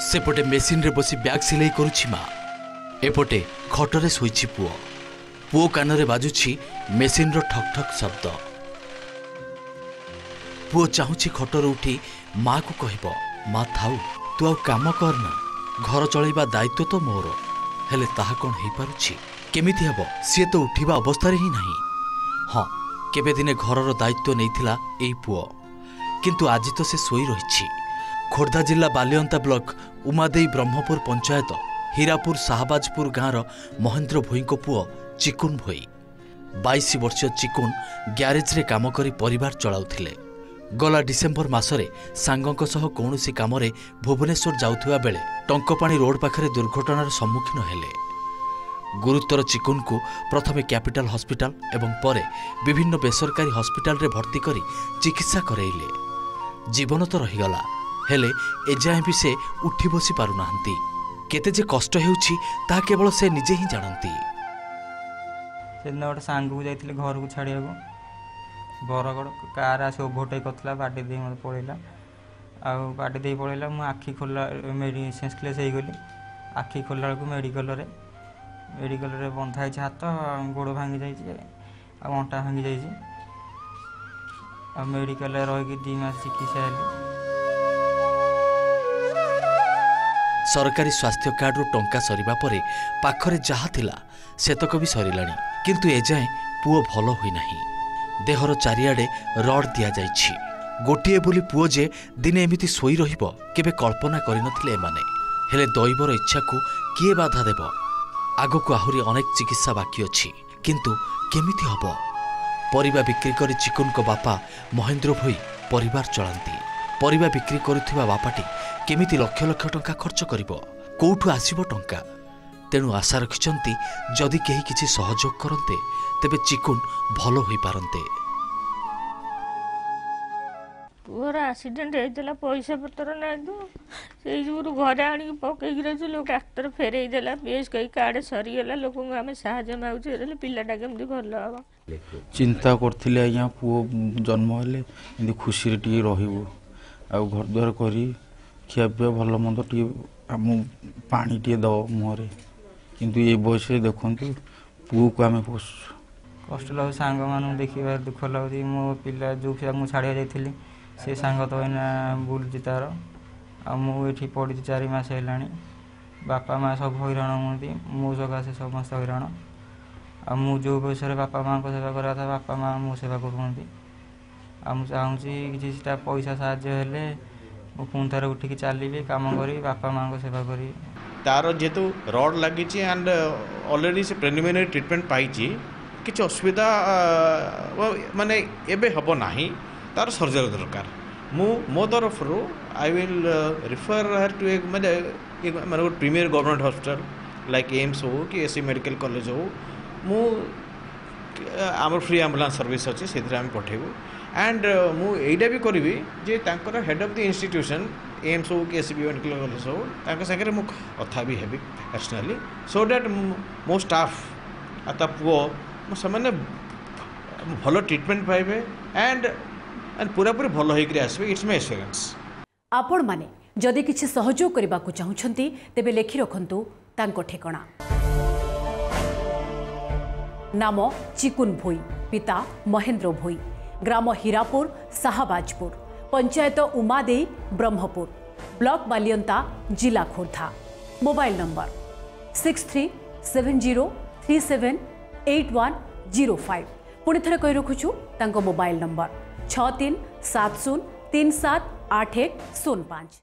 सेपटे मेसीन रे बसी बैग सिलाई करुछि माँ एपटे खटरे शोइछि पुओ पुओ कानरे बाजुछि मेसीन रो ठक ठक शब्द पुओ चाहूछि खटर उठी माँ को कहब माँ थाउ तू आ काम करना घर चलैबा दायित्व तो मोर हेले ताहा कोन हेई पारुछि केमिति हेबो सी तो उठिबा अवस्था रे ही नहीं हाँ केबे दिने घरर दायित्व नैथिला एई पुओ किंतु आज तो से सोई रहिछि। खोर्धा जिला बालियंता ब्लॉक उमादेई ब्रह्मपुर पंचायत हीरापुर शाहबाजपुर गाँवर महेंद्र भोई को पुओ चिकुन भोई 22 वर्षीय चिकुन ग्यारेज रे काम करी परिवार चलाउथिले। गला डिसेम्बर मासरे सांगक सह कौनसी कामरे भुवनेश्वर जाउथुवा बेले टंकपाणी रोड पाखरे दुर्घटनार सम्मुखीन हेले। गुरुतर चिकुन को प्रथमे कैपिटल हॉस्पिटल एवं परे विभिन्न बेसरकारी हॉस्पिटल रे भर्ती करी चिकित्सा करैले। जीवन तो रहीगला हेले एजाए भी से उठी बसी पारु नाहंती केते जे कष्ट हेउछि ता केवल से निजे ही जानती। से गोटे सांग को जाइथिले घर को छाड़िया बरगड़ कार आस ओभरटेक करथिला बाटी दे मत पड़ेला आ बाटी दे पड़ेला मु आखि खोला सेंसलेस हो गली आखि खोला को मेडिकल रे बंधा है हाथ गोड़ भांगी जाइए आ अंटा भांगी जाइए आ मेडिकल रही 2 मास चिकित्सा है। सरकारी स्वास्थ्य कार्ड रू टंका सरीबा परे पाखरे जहा थिला सेतक भी सरिलानी किंतु एजाए पुओ भल होई नाही। देहर चारिआडे रड दिया जाइछि। गोटिए बोली पुओ जे दिने एमिति सोई रहिबो केबे कल्पना करि नथिले एमाने हेले दैवर इच्छा को किए बाधा देबो। आगको आहुरी अनेक चिकित्सा बाकी अछि किंतु केमिति हबो। परिबा बिक्री करी चिकुन को बापा महेंद्र भोई परिवार चलांती। परिबा बिक्री करुथिबा बापाटी केमिति लक्ष लक्ष टंका खर्च करिबो कोठु आसीबो टंका तेणु आशा रखिचंती जदि केही किछि सहयोग करन्ते तेबे चिकुन भलो होई पारन्ते। पूरा एक्सीडेंट होइतला पैसा पत्र नै दो सेई जुरु घरे आनी पकई गिरछ लोक डाक्टर फेरई देला बेस कई कार्ड सरी गेला लोक हमें सहायता माउछ रे पिल्लाटा केमति भलो हबो चिंता करथिले आया पुओ जन्म हेले इन्दि खुशी रे टी रहिबो आ घर द्वार करी खिया पिया भल मंद टी पानी टी दो मुहरे किंतु ये बयस देखु पुओ को आम पोष कष्ट लगे सांग मान देखा दुख लगे मो पिला जो मुझे छाड़ा जाइली से सांग तो ना बुलूची तार आठी पड़ी 4 मास है बापा माँ सब हईराण हमें मो सकाशे समस्त हईराण आ मु जो बयस बापा माँ को सेवा करा था बापा माँ मो सेवा करुँच चाहूँगी किसी पैसा साहाय्य पुणी थे उठिकी चलिए कम करी बापा माँ को सेवा करी तार जेहेतु रड लगी एंड ऑलरेडी से प्रिलिमिनरी ट्रीटमेंट पाई किसी असुविधा माने एबे हबो नाही तार सर्जरी दरकार मो तरफ रू I will refer her to एक माने premier government hospital like AIIMS हो कि एससी मेडिकल कॉलेज हो मु आम फ्री एम्बुलेंस सर्विस अच्छे से पठेबू एंड मु एटा भी करी जे तांकर head of the institution AIIMS हो कि एससी मेडिकल कॉलेज हो तांकर संगे मु कथा भी हेबी पर्सनली सो दैट मो स्टाफ आता पुओ से भल ट्रीटमेंट पाइबे एंड पूरा पूरी भल होकर आसबे इट्स माय एश्योरेंस। आपण माने जदि किछि सहयोग करबा को चाहुछंती तेबे लेखि रखंतु तांको ठेकणा। नाम चिकुन भोई पिता महेंद्र भोई ग्राम हीरापुर शाहबाजपुर पंचायत उमादेई ब्रह्मपुर ब्लॉक बालियंता जिला खोर्धा। मोबाइल नंबर 6370378105 पुणी थे कही रखुचु तांको मोबाइल नंबर 6370378105।